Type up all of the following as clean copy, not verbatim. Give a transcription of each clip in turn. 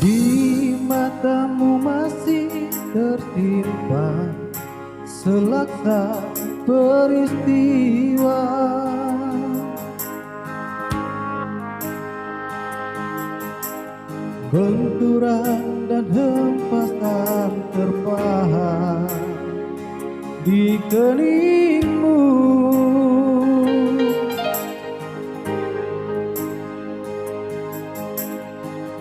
Di matamu masih tersimpan selaksa peristiwa, benturan dan hempasan terpahat di keningmu.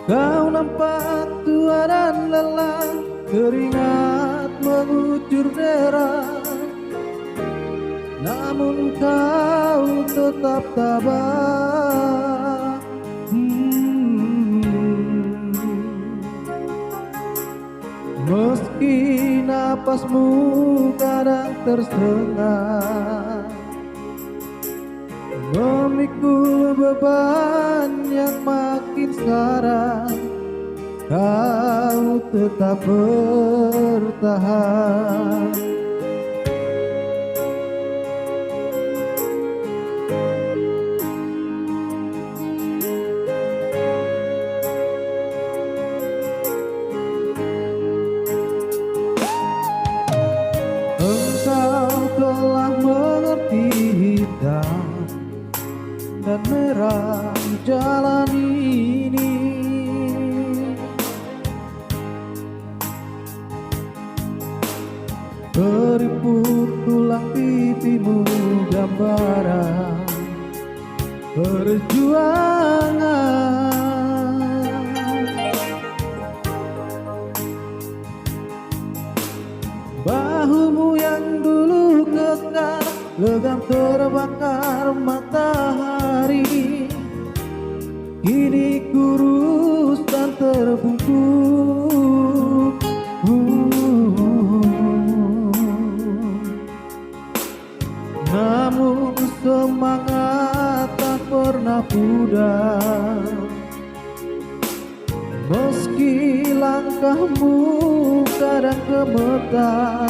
Kau nampak tua dan lelah, keringat mengucur deras, namun kau tetap tabah. Meski napasmu kadang tersengat, memikul beban yang makin sekarang, kau tetap bertahan. Engkau telah mengerti hitam dan merah jalan ini, keriput tulang pipimu gambaran perjuangan. Bahumu yang dulu kekar, legam terbakar matahari, kini kurus dan terbungkuk. Namun semangat tak pernah pudar, meski langkahmu kadang gemetar,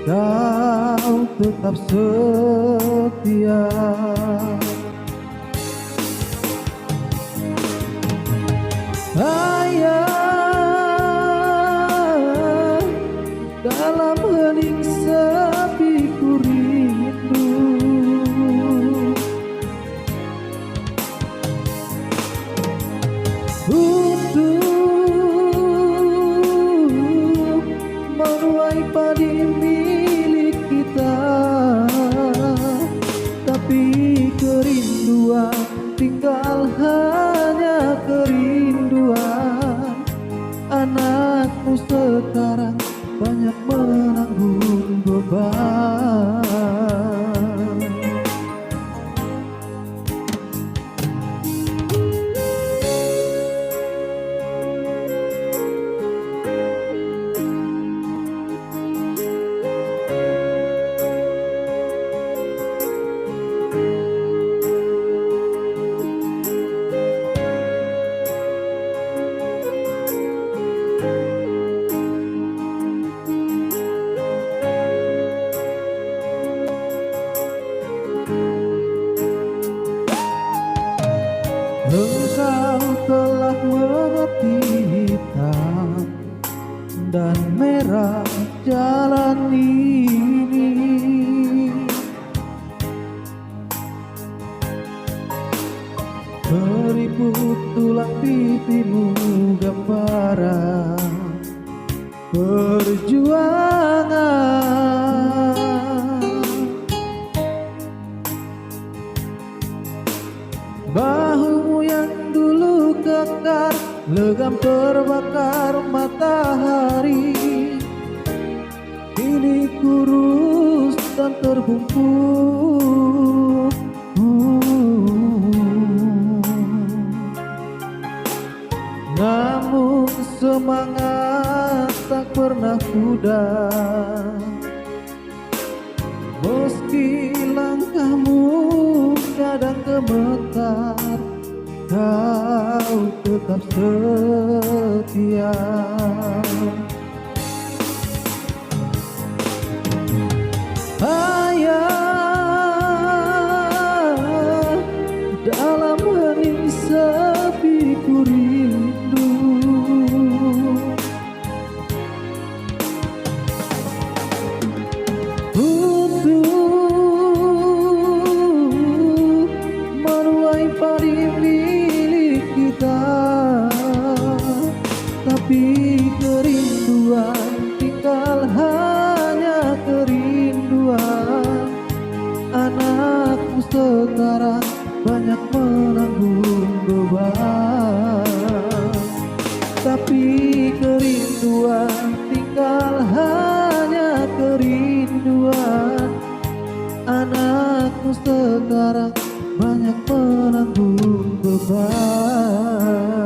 kau tetap setia. Ayah, dalam hening sepi ku rindu, untuk menuai padi milik kita, tapi kerinduan tinggal hanya kerinduan. Anakmu sekarang banyak menanggung beban. Engkau telah mengerti hitam dan merah jalan ini, keriput tulang pipimu gambaran perjuangan. Bahumu yang dulu kekar, legam terbakar matahari, kini kini kurus dan terbungkus. Namun semangat tak pernah pudar, meski langkahmu kadang gemetar, kau tetap setia. Ayah, dalam hening sepi ku rindu, untuk menuai padi milik kita. Tapi kerinduan tinggal hanya kerinduan. Anakku sekarang banyak menanggung beban, tapi kerinduan tinggal hanya kerinduan. Anakku sekarang banyak menanggung beban.